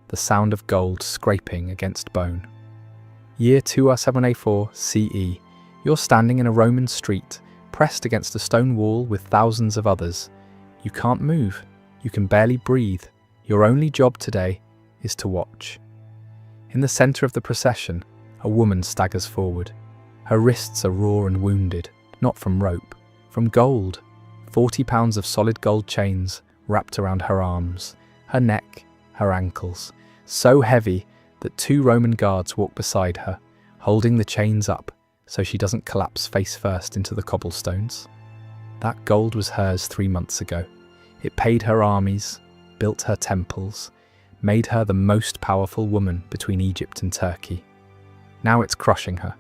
the sound of gold scraping against bone. Year 207A4 CE, you're standing in a Roman street, pressed against a stone wall with thousands of others. You can't move, you can barely breathe. Your only job today is to watch. In the centre of the procession, a woman staggers forward. Her wrists are raw and wounded, not from rope, from gold. 40 pounds of solid gold chains wrapped around her arms, her neck, her ankles, so heavy that 2 Roman guards walk beside her, holding the chains up so she doesn't collapse face first into the cobblestones. That gold was hers 3 months ago. It paid her armies, built her temples, made her the most powerful woman between Egypt and Turkey. Now it's crushing her.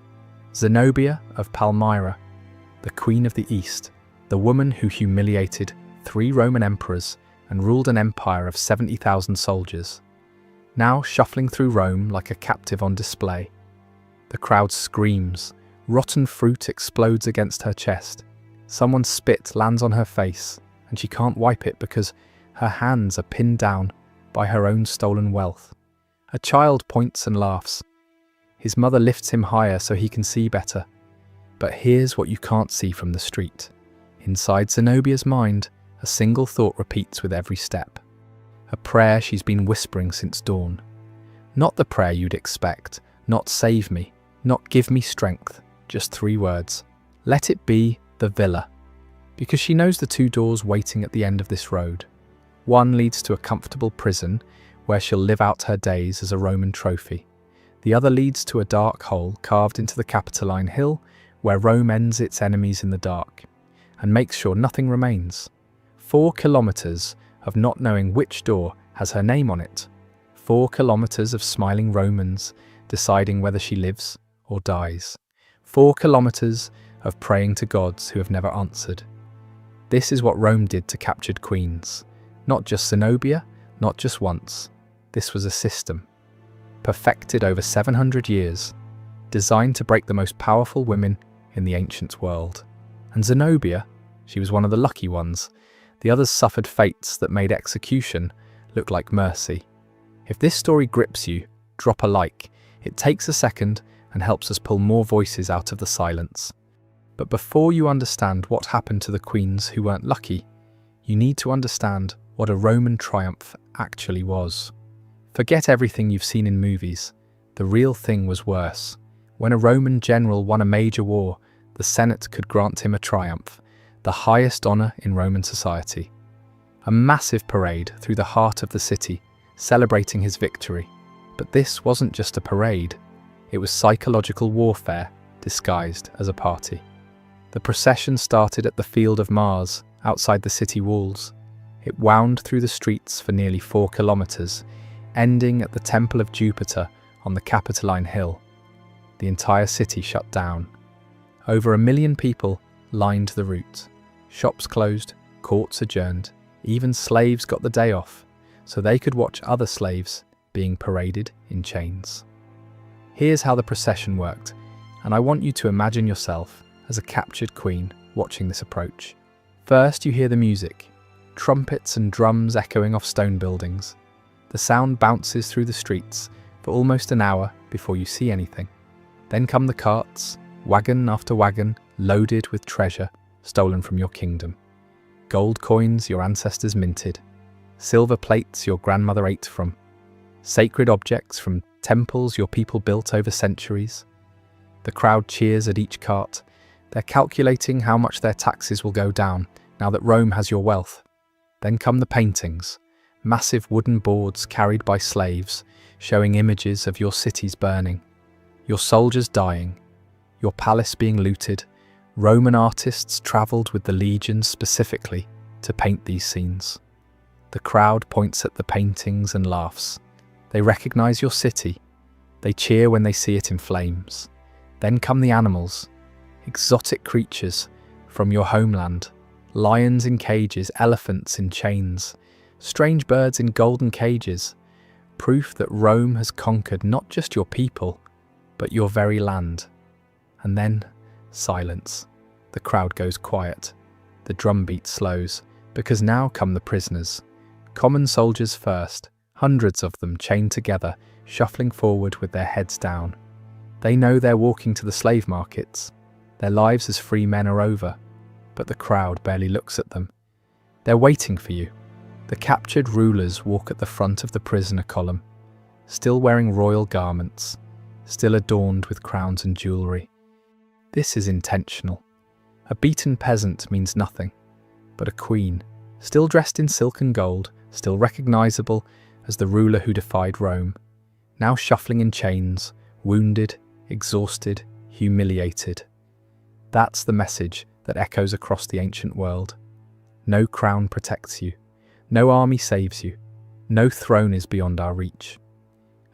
Zenobia of Palmyra, the Queen of the East, the woman who humiliated 3 Roman emperors and ruled an empire of 70,000 soldiers, now shuffling through Rome like a captive on display. The crowd screams, rotten fruit explodes against her chest, someone's spit lands on her face, and she can't wipe it because her hands are pinned down by her own stolen wealth. A child points and laughs. His mother lifts him higher so he can see better. But here's what you can't see from the street. Inside Zenobia's mind, a single thought repeats with every step. A prayer she's been whispering since dawn. Not the prayer you'd expect, not save me, not give me strength, just 3 words. Let it be the villa. Because she knows the 2 doors waiting at the end of this road. One leads to a comfortable prison where she'll live out her days as a Roman trophy. The other leads to a dark hole carved into the Capitoline Hill where Rome ends its enemies in the dark and makes sure nothing remains. 4 kilometers of not knowing which door has her name on it. 4 kilometers of smiling Romans deciding whether she lives or dies. 4 kilometers of praying to gods who have never answered. This is what Rome did to captured queens. Not just Zenobia, not just once. This was a system, perfected over 700 years, designed to break the most powerful women in the ancient world. And Zenobia, she was one of the lucky ones. The others suffered fates that made execution look like mercy. If this story grips you, drop a like. It takes a second and helps us pull more voices out of the silence. But before you understand what happened to the queens who weren't lucky, you need to understand what a Roman triumph actually was. Forget everything you've seen in movies. The real thing was worse. When a Roman general won a major war, the Senate could grant him a triumph, the highest honor in Roman society. A massive parade through the heart of the city, celebrating his victory. But this wasn't just a parade. It was psychological warfare disguised as a party. The procession started at the Field of Mars, outside the city walls. It wound through the streets for nearly 4 kilometers, ending at the Temple of Jupiter on the Capitoline Hill. The entire city shut down. Over 1 million people lined the route. Shops closed, courts adjourned, even slaves got the day off, so they could watch other slaves being paraded in chains. Here's how the procession worked, and I want you to imagine yourself as a captured queen watching this approach. First, you hear the music, trumpets and drums echoing off stone buildings. The sound bounces through the streets for almost an hour before you see anything. Then come the carts, wagon after wagon, loaded with treasure stolen from your kingdom. Gold coins your ancestors minted, silver plates your grandmother ate from, sacred objects from temples your people built over centuries. The crowd cheers at each cart. They're calculating how much their taxes will go down now that Rome has your wealth. Then come the paintings, massive wooden boards carried by slaves, showing images of your cities burning, your soldiers dying, your palace being looted. Roman artists travelled with the legions specifically to paint these scenes. The crowd points at the paintings and laughs. They recognise your city. They cheer when they see it in flames. Then come the animals, exotic creatures from your homeland, lions in cages, elephants in chains, strange birds in golden cages, proof that Rome has conquered not just your people, but your very land. And then silence. The crowd goes quiet. The drumbeat slows, because now come the prisoners. Common soldiers first, hundreds of them chained together, shuffling forward with their heads down. They know they're walking to the slave markets. Their lives as free men are over, but the crowd barely looks at them. They're waiting for you. The captured rulers walk at the front of the prisoner column, still wearing royal garments, still adorned with crowns and jewelry. This is intentional. A beaten peasant means nothing, but a queen, still dressed in silk and gold, still recognizable as the ruler who defied Rome, now shuffling in chains, wounded, exhausted, humiliated. That's the message that echoes across the ancient world. No crown protects you. No army saves you. No throne is beyond our reach.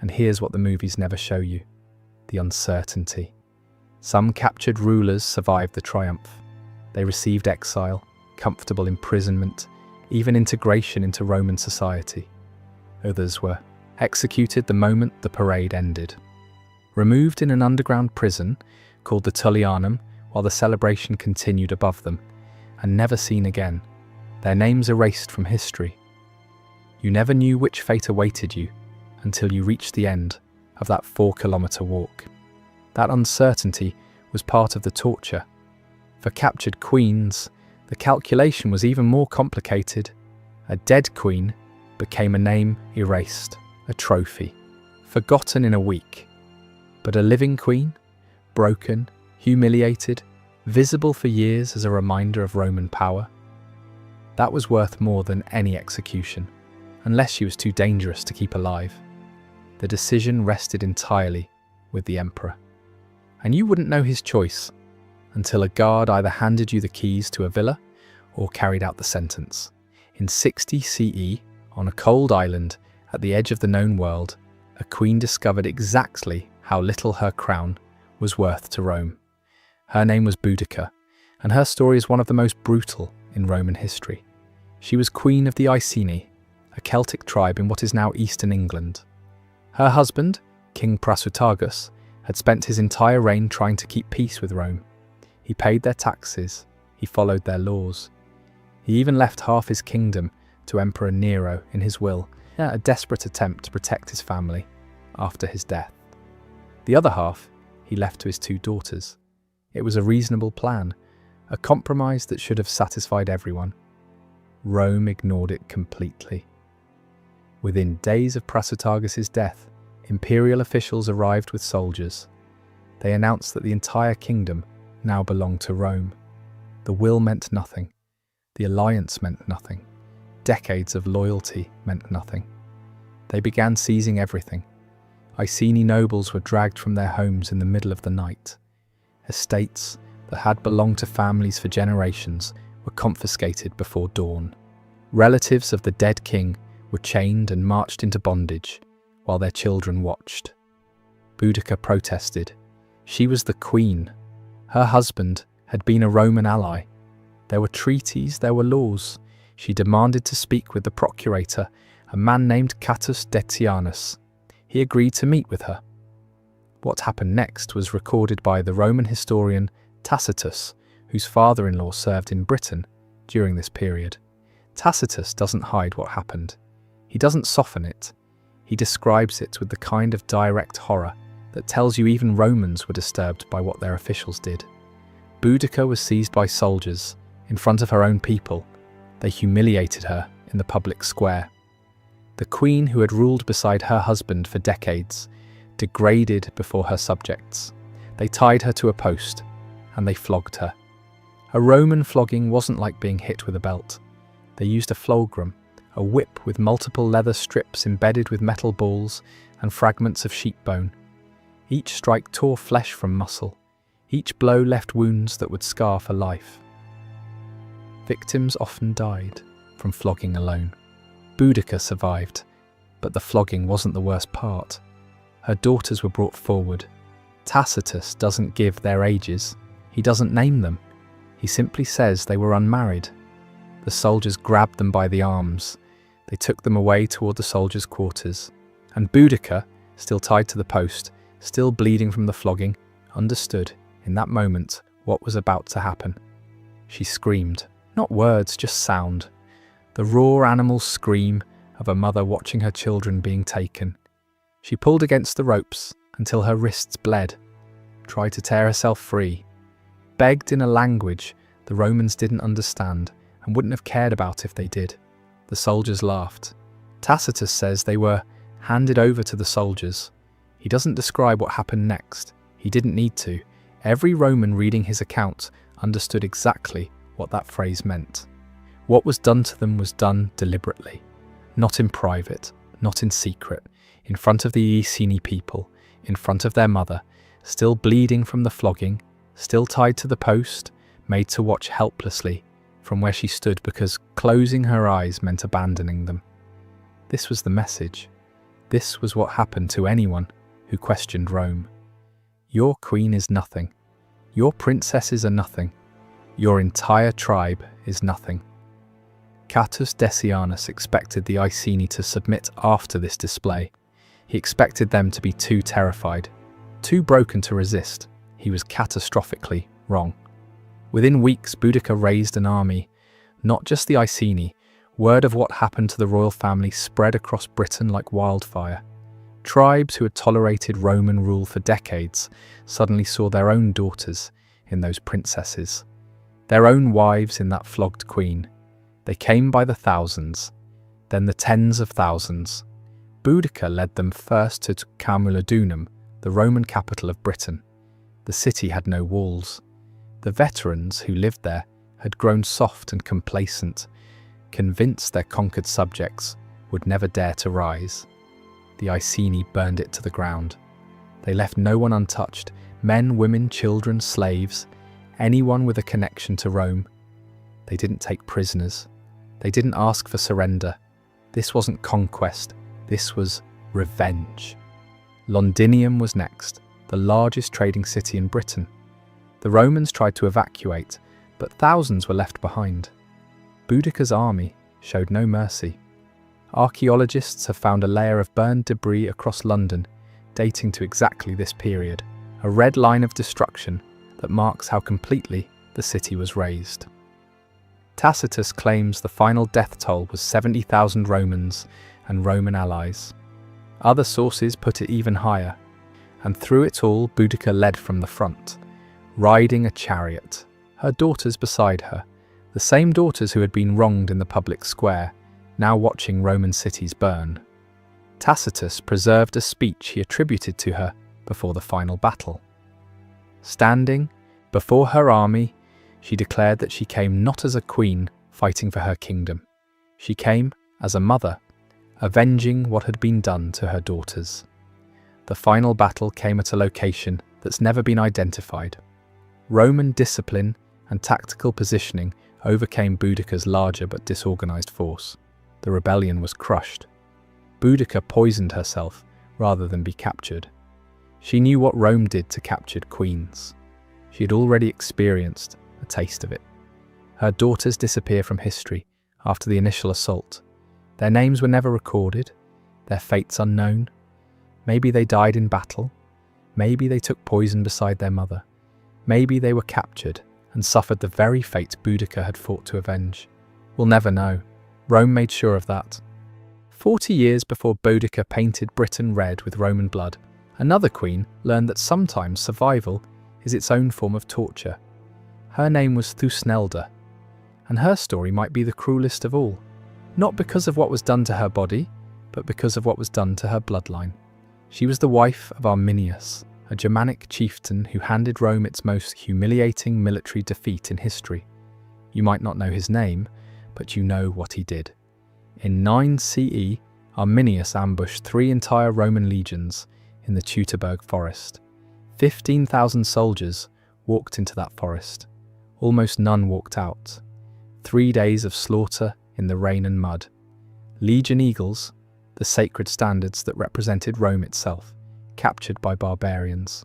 And here's what the movies never show you: the uncertainty. Some captured rulers survived the triumph. They received exile, comfortable imprisonment, even integration into Roman society. Others were executed the moment the parade ended. Removed in an underground prison called the Tullianum while the celebration continued above them, and never seen again, their names erased from history. You never knew which fate awaited you until you reached the end of that 4-kilometer walk. That uncertainty was part of the torture. For captured queens, the calculation was even more complicated. A dead queen became a name erased, a trophy, forgotten in a week. But a living queen, broken, humiliated, visible for years as a reminder of Roman power, that was worth more than any execution, unless she was too dangerous to keep alive. The decision rested entirely with the emperor. And you wouldn't know his choice until a guard either handed you the keys to a villa or carried out the sentence. In 60 CE, on a cold island at the edge of the known world, a queen discovered exactly how little her crown was worth to Rome. Her name was Boudica, and her story is one of the most brutal in Roman history. She was queen of the Iceni, a Celtic tribe in what is now eastern England. Her husband, King Prasutagus, had spent his entire reign trying to keep peace with Rome. He paid their taxes, he followed their laws. He even left half his kingdom to Emperor Nero in his will, a desperate attempt to protect his family after his death. The other half he left to his 2 daughters. It was a reasonable plan, a compromise that should have satisfied everyone. Rome ignored it completely. Within days of Prasutagus' death, imperial officials arrived with soldiers. They announced that the entire kingdom now belonged to Rome. The will meant nothing. The alliance meant nothing. Decades of loyalty meant nothing. They began seizing everything. Iceni nobles were dragged from their homes in the middle of the night. Estates that had belonged to families for generations were confiscated before dawn. Relatives of the dead king were chained and marched into bondage while their children watched. Boudica protested. She was the queen. Her husband had been a Roman ally. There were treaties, there were laws. She demanded to speak with the procurator, a man named Catus Decianus. He agreed to meet with her. What happened next was recorded by the Roman historian Tacitus, whose father-in-law served in Britain during this period. Tacitus doesn't hide what happened. He doesn't soften it. He describes it with the kind of direct horror that tells you even Romans were disturbed by what their officials did. Boudica was seized by soldiers in front of her own people. They humiliated her in the public square. The queen, who had ruled beside her husband for decades, degraded before her subjects. They tied her to a post, and they flogged her. A Roman flogging wasn't like being hit with a belt. They used a flogrum, a whip with multiple leather strips embedded with metal balls and fragments of sheep bone. Each strike tore flesh from muscle. Each blow left wounds that would scar for life. Victims often died from flogging alone. Boudica survived, but the flogging wasn't the worst part. Her daughters were brought forward. Tacitus doesn't give their ages. He doesn't name them. He simply says they were unmarried. The soldiers grabbed them by the arms. They took them away toward the soldiers' quarters. And Boudica, still tied to the post, still bleeding from the flogging, understood in that moment what was about to happen. She screamed. Not words, just sound. The raw animal scream of a mother watching her children being taken. She pulled against the ropes until her wrists bled, tried to tear herself free, begged in a language the Romans didn't understand and wouldn't have cared about if they did. The soldiers laughed. Tacitus says they were handed over to the soldiers. He doesn't describe what happened next. He didn't need to. Every Roman reading his account understood exactly what that phrase meant. What was done to them was done deliberately, not in private, not in secret, in front of the Iceni people, in front of their mother, still bleeding from the flogging, still tied to the post, made to watch helplessly from where she stood because closing her eyes meant abandoning them. This was the message. This was what happened to anyone who questioned Rome. Your queen is nothing. Your princesses are nothing. Your entire tribe is nothing. Catuus Decianus expected the Iceni to submit after this display. He expected them to be too terrified, too broken to resist. He was catastrophically wrong. Within weeks, Boudicca raised an army. Not just the Iceni. Word of what happened to the royal family spread across Britain like wildfire. Tribes who had tolerated Roman rule for decades suddenly saw their own daughters in those princesses, their own wives in that flogged queen. They came by the thousands, then the tens of thousands. Boudicca led them first to Camulodunum, the Roman capital of Britain. The city had no walls. The veterans who lived there had grown soft and complacent, convinced their conquered subjects would never dare to rise. The Iceni burned it to the ground. They left no one untouched, men, women, children, slaves, anyone with a connection to Rome. They didn't take prisoners. They didn't ask for surrender. This wasn't conquest. This was revenge. Londinium was next, the largest trading city in Britain. The Romans tried to evacuate, but thousands were left behind. Boudicca's army showed no mercy. Archaeologists have found a layer of burned debris across London, dating to exactly this period, a red line of destruction that marks how completely the city was razed. Tacitus claims the final death toll was 70,000 Romans and Roman allies. Other sources put it even higher, and through it all Boudicca led from the front, riding a chariot, her daughters beside her, the same daughters who had been wronged in the public square, now watching Roman cities burn. Tacitus preserved a speech he attributed to her before the final battle. Standing before her army, she declared that she came not as a queen fighting for her kingdom. She came as a mother, avenging what had been done to her daughters. The final battle came at a location that's never been identified. Roman discipline and tactical positioning overcame Boudicca's larger but disorganized force. The rebellion was crushed. Boudicca poisoned herself rather than be captured. She knew what Rome did to captured queens. She had already experienced a taste of it. Her daughters disappear from history after the initial assault. Their names were never recorded, their fates unknown. Maybe they died in battle. Maybe they took poison beside their mother. Maybe they were captured and suffered the very fate Boudicca had fought to avenge. We'll never know. Rome made sure of that. 40 years before Boudicca painted Britain red with Roman blood, another queen learned that sometimes survival is its own form of torture. Her name was Thusnelda, and her story might be the cruelest of all, not because of what was done to her body, but because of what was done to her bloodline. She was the wife of Arminius, a Germanic chieftain who handed Rome its most humiliating military defeat in history. You might not know his name, but you know what he did. In 9 CE, Arminius ambushed 3 entire Roman legions in the Teutoburg forest. 15,000 soldiers walked into that forest. Almost none walked out. 3 days of slaughter in the rain and mud. Legion eagles, the sacred standards that represented Rome itself, captured by barbarians.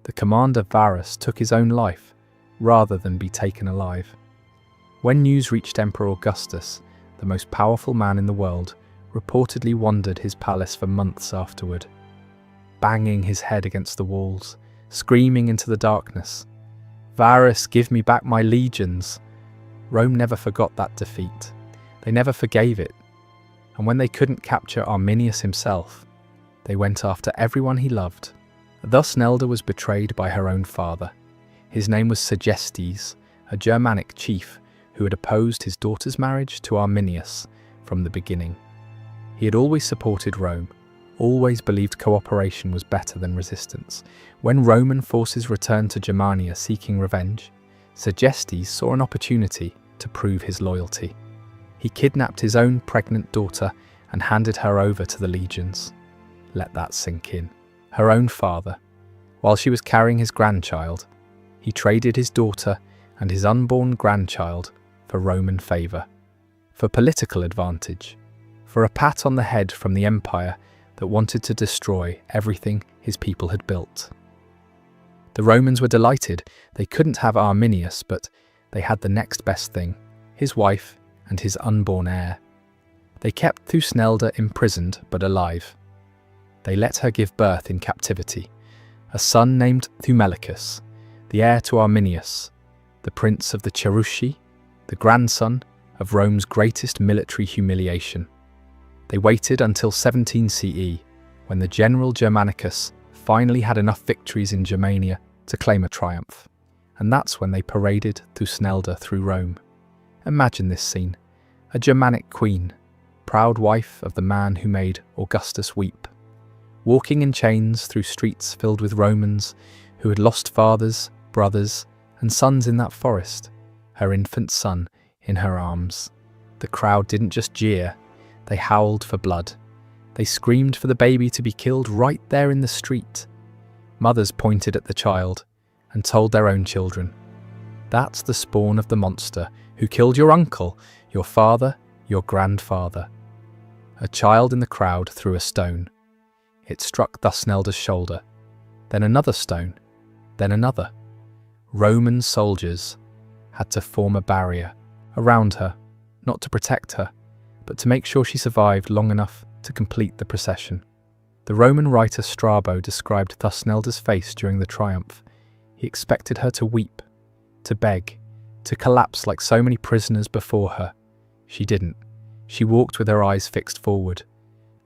The commander Varus took his own life rather than be taken alive. When news reached Emperor Augustus, the most powerful man in the world reportedly wandered his palace for months afterward, banging his head against the walls, screaming into the darkness, "Varus, give me back my legions!" Rome never forgot that defeat. They never forgave it. And when they couldn't capture Arminius himself, they went after everyone he loved. Thus Nelda was betrayed by her own father. His name was Segestes, a Germanic chief who had opposed his daughter's marriage to Arminius from the beginning. He had always supported Rome, always believed cooperation was better than resistance. When Roman forces returned to Germania seeking revenge, Segestes saw an opportunity to prove his loyalty. He kidnapped his own pregnant daughter and handed her over to the legions. Let that sink in. Her own father. While she was carrying his grandchild, he traded his daughter and his unborn grandchild for Roman favour, for political advantage, for a pat on the head from the empire that wanted to destroy everything his people had built. The Romans were delighted. They couldn't have Arminius, but they had the next best thing, his wife and his unborn heir. They kept Thusnelda imprisoned but alive. They let her give birth in captivity, a son named Thumelicus, the heir to Arminius, the prince of the Cherusci, the grandson of Rome's greatest military humiliation. They waited until 17 CE, when the general Germanicus finally had enough victories in Germania to claim a triumph. And that's when they paraded Thusnelda through Rome. Imagine this scene. A Germanic queen, proud wife of the man who made Augustus weep, walking in chains through streets filled with Romans who had lost fathers, brothers, and sons in that forest, her infant son in her arms. The crowd didn't just jeer, they howled for blood. They screamed for the baby to be killed right there in the street. Mothers pointed at the child and told their own children, "That's the spawn of the monster who killed your uncle, your father, your grandfather." A child in the crowd threw a stone. It struck Thusnelda's shoulder, then another stone, then another. Roman soldiers had to form a barrier around her, not to protect her, but to make sure she survived long enough to complete the procession. The Roman writer Strabo described Thusnelda's face during the triumph. He expected her to weep, to beg, to collapse like so many prisoners before her. She didn't. She walked with her eyes fixed forward.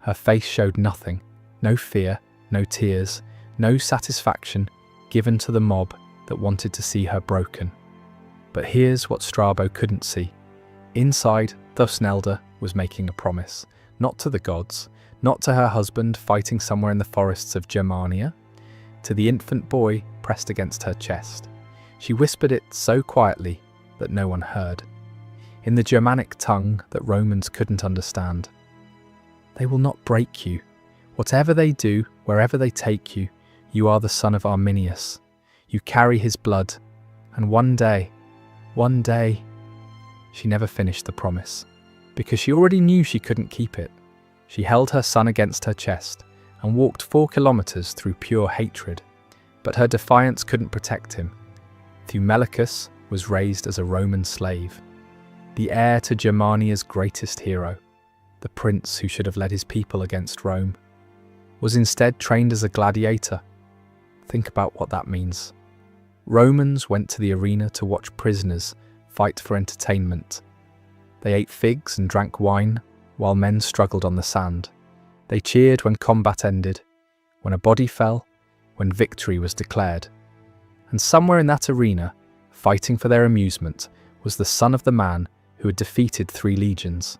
Her face showed nothing, no fear, no tears, no satisfaction given to the mob that wanted to see her broken. But here's what Strabo couldn't see. Inside, Thusnelda was making a promise, not to the gods, not to her husband fighting somewhere in the forests of Germania, to the infant boy pressed against her chest. She whispered it so quietly that no one heard, in the Germanic tongue that Romans couldn't understand. "They will not break you. Whatever they do, wherever they take you, you are the son of Arminius. You carry his blood, and one day... She never finished the promise, because she already knew she couldn't keep it. She held her son against her chest and walked 4 kilometers through pure hatred, but her defiance couldn't protect him. Thumelicus was raised as a Roman slave, the heir to Germania's greatest hero, the prince who should have led his people against Rome, was instead trained as a gladiator. Think about what that means. Romans went to the arena to watch prisoners fight for entertainment. They ate figs and drank wine while men struggled on the sand. They cheered when combat ended, when a body fell, when victory was declared. And somewhere in that arena, fighting for their amusement, was the son of the man who had defeated 3 legions.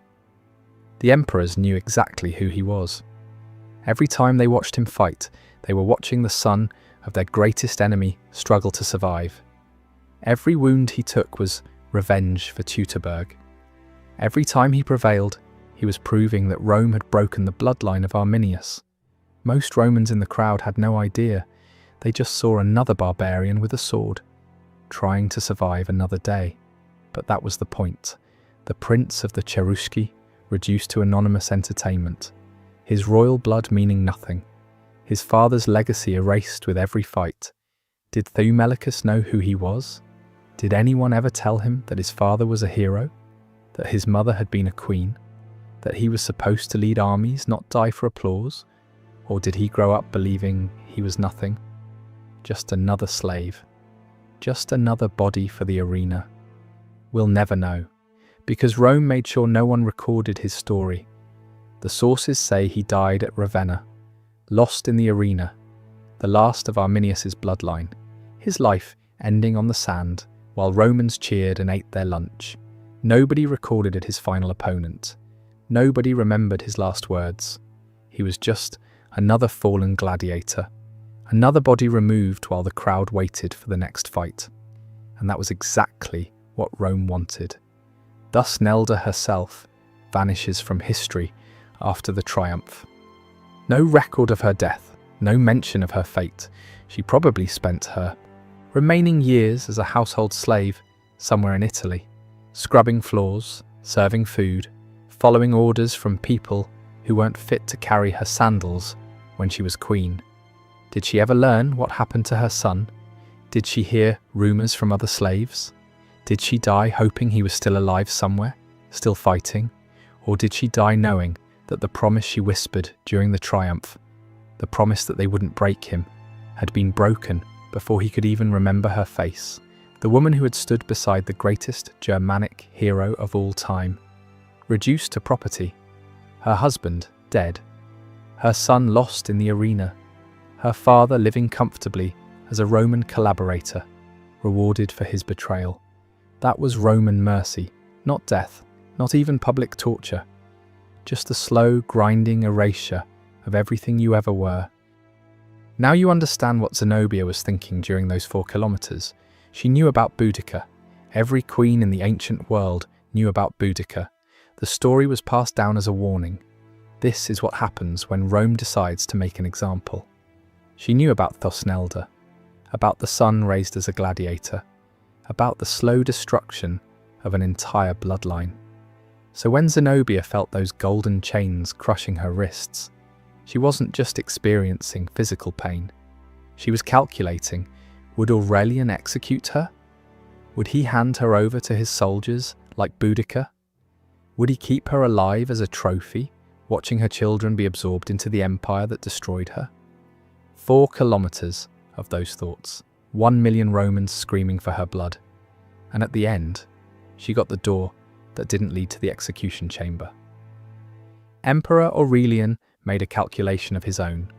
The emperors knew exactly who he was. Every time they watched him fight, they were watching the son of their greatest enemy struggle to survive. Every wound he took was revenge for Teutoburg. Every time he prevailed, he was proving that Rome had broken the bloodline of Arminius. Most Romans in the crowd had no idea. They just saw another barbarian with a sword, trying to survive another day. But that was the point. The prince of the Cherusci reduced to anonymous entertainment, his royal blood meaning nothing, his father's legacy erased with every fight. Did Thumelicus know who he was? Did anyone ever tell him that his father was a hero? That his mother had been a queen? That he was supposed to lead armies, not die for applause? Or did he grow up believing he was nothing? Just another slave. Just another body for the arena. We'll never know, because Rome made sure no one recorded his story. The sources say he died at Ravenna, lost in the arena, the last of Arminius's bloodline, his life ending on the sand while Romans cheered and ate their lunch. Nobody recorded his final opponent. Nobody remembered his last words. He was just another fallen gladiator, another body removed while the crowd waited for the next fight. And that was exactly what Rome wanted. Thus Nelda herself vanishes from history after the triumph. No record of her death, no mention of her fate. She probably spent her remaining years as a household slave somewhere in Italy, scrubbing floors, serving food, following orders from people who weren't fit to carry her sandals when she was queen. Did she ever learn what happened to her son? Did she hear rumors from other slaves? Did she die hoping he was still alive somewhere, still fighting? Or did she die knowing that the promise she whispered during the triumph, the promise that they wouldn't break him, had been broken before he could even remember her face? The woman who had stood beside the greatest Germanic hero of all time, reduced to property, her husband dead, her son lost in the arena, her father living comfortably as a Roman collaborator, rewarded for his betrayal. That was Roman mercy, not death, not even public torture, just the slow, grinding erasure of everything you ever were. Now you understand what Zenobia was thinking during those 4 kilometers. She knew about Boudica. Every queen in the ancient world knew about Boudica. The story was passed down as a warning. This is what happens when Rome decides to make an example. She knew about Thosnelda, about the son raised as a gladiator, about the slow destruction of an entire bloodline. So when Zenobia felt those golden chains crushing her wrists, she wasn't just experiencing physical pain. She was calculating, would Aurelian execute her? Would he hand her over to his soldiers like Boudica? Would he keep her alive as a trophy, watching her children be absorbed into the empire that destroyed her? 4 kilometers of those thoughts, 1 million Romans screaming for her blood. And at the end, she got the door that didn't lead to the execution chamber. Emperor Aurelian made a calculation of his own.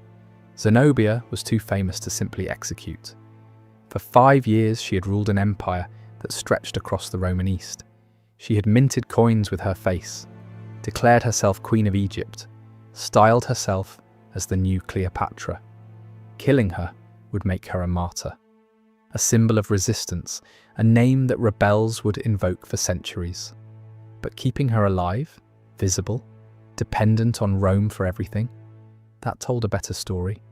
Zenobia was too famous to simply execute. For 5 years she had ruled an empire that stretched across the Roman East. She had minted coins with her face, declared herself Queen of Egypt, styled herself as the new Cleopatra. Killing her would make her a martyr, a symbol of resistance, a name that rebels would invoke for centuries. But keeping her alive, visible, dependent on Rome for everything, that told a better story.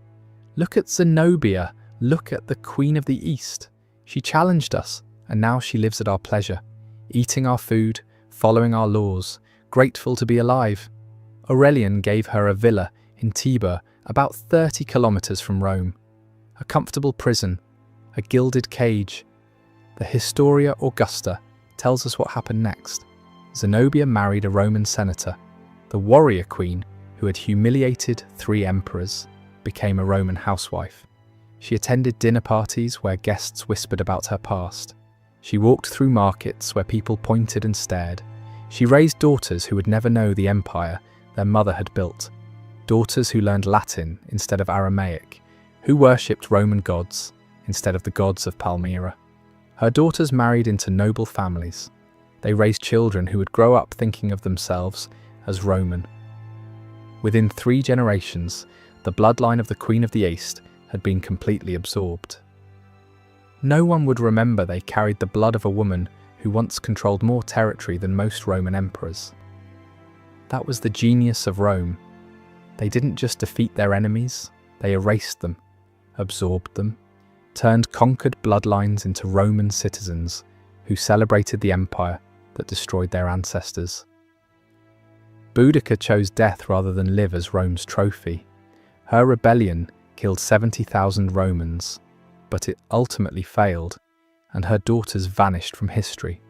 Look at Zenobia, look at the Queen of the East. She challenged us, and now she lives at our pleasure, eating our food, following our laws, grateful to be alive. Aurelian gave her a villa in Tibur, about 30 kilometers from Rome, a comfortable prison, a gilded cage. The Historia Augusta tells us what happened next. Zenobia married a Roman senator. The warrior queen, who had humiliated 3 emperors, became a Roman housewife. She attended dinner parties where guests whispered about her past. She walked through markets where people pointed and stared. She raised daughters who would never know the empire their mother had built, daughters who learned Latin instead of Aramaic, who worshipped Roman gods instead of the gods of Palmyra. Her daughters married into noble families. They raised children who would grow up thinking of themselves as Roman. Within 3 generations, the bloodline of the Queen of the East had been completely absorbed. No one would remember they carried the blood of a woman who once controlled more territory than most Roman emperors. That was the genius of Rome. They didn't just defeat their enemies, they erased them, absorbed them, turned conquered bloodlines into Roman citizens who celebrated the empire that destroyed their ancestors. Boudica chose death rather than live as Rome's trophy. Her rebellion killed 70,000 Romans, but it ultimately failed, and her daughters vanished from history.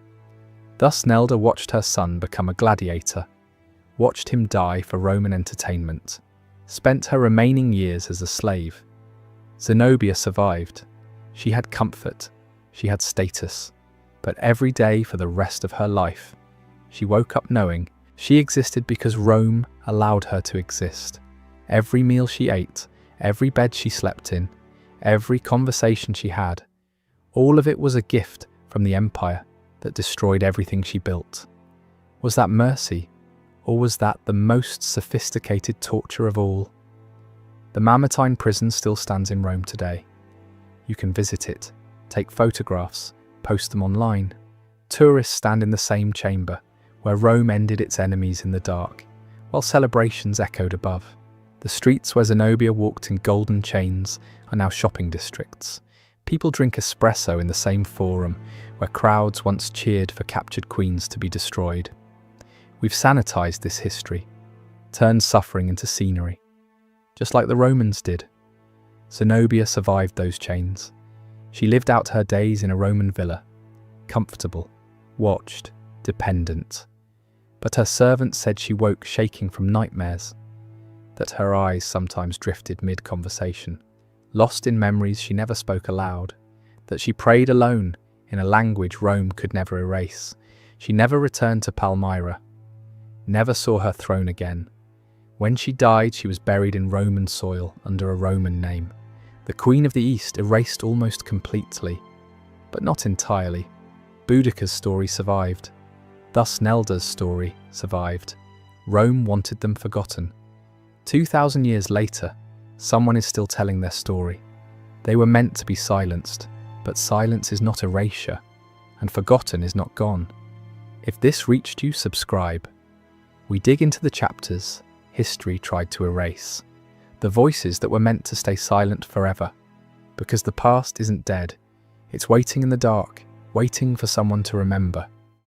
Thus Nelda watched her son become a gladiator, watched him die for Roman entertainment, spent her remaining years as a slave. Zenobia survived. She had comfort, she had status, but every day for the rest of her life, she woke up knowing She existed because Rome allowed her to exist. Every meal she ate, every bed she slept in, every conversation she had, all of it was a gift from the empire that destroyed everything she built. Was that mercy, or was that the most sophisticated torture of all? The Mamertine prison still stands in Rome today. You can visit it, take photographs, post them online. Tourists stand in the same chamber, where Rome ended its enemies in the dark, while celebrations echoed above. The streets where Zenobia walked in golden chains are now shopping districts. People drink espresso in the same forum where crowds once cheered for captured queens to be destroyed. We've sanitized this history, turned suffering into scenery, just like the Romans did. Zenobia survived those chains. She lived out her days in a Roman villa, comfortable, watched, dependent. But her servants said she woke shaking from nightmares, that her eyes sometimes drifted mid-conversation, lost in memories she never spoke aloud, that she prayed alone in a language Rome could never erase. She never returned to Palmyra, never saw her throne again. When she died, she was buried in Roman soil under a Roman name. The Queen of the East erased almost completely, but not entirely. Boudica's story survived. Thus Nelda's story survived. Rome wanted them forgotten. 2,000 years later, someone is still telling their story. They were meant to be silenced, but silence is not erasure, and forgotten is not gone. If this reached you, subscribe. We dig into the chapters history tried to erase, the voices that were meant to stay silent forever, because the past isn't dead. It's waiting in the dark, waiting for someone to remember.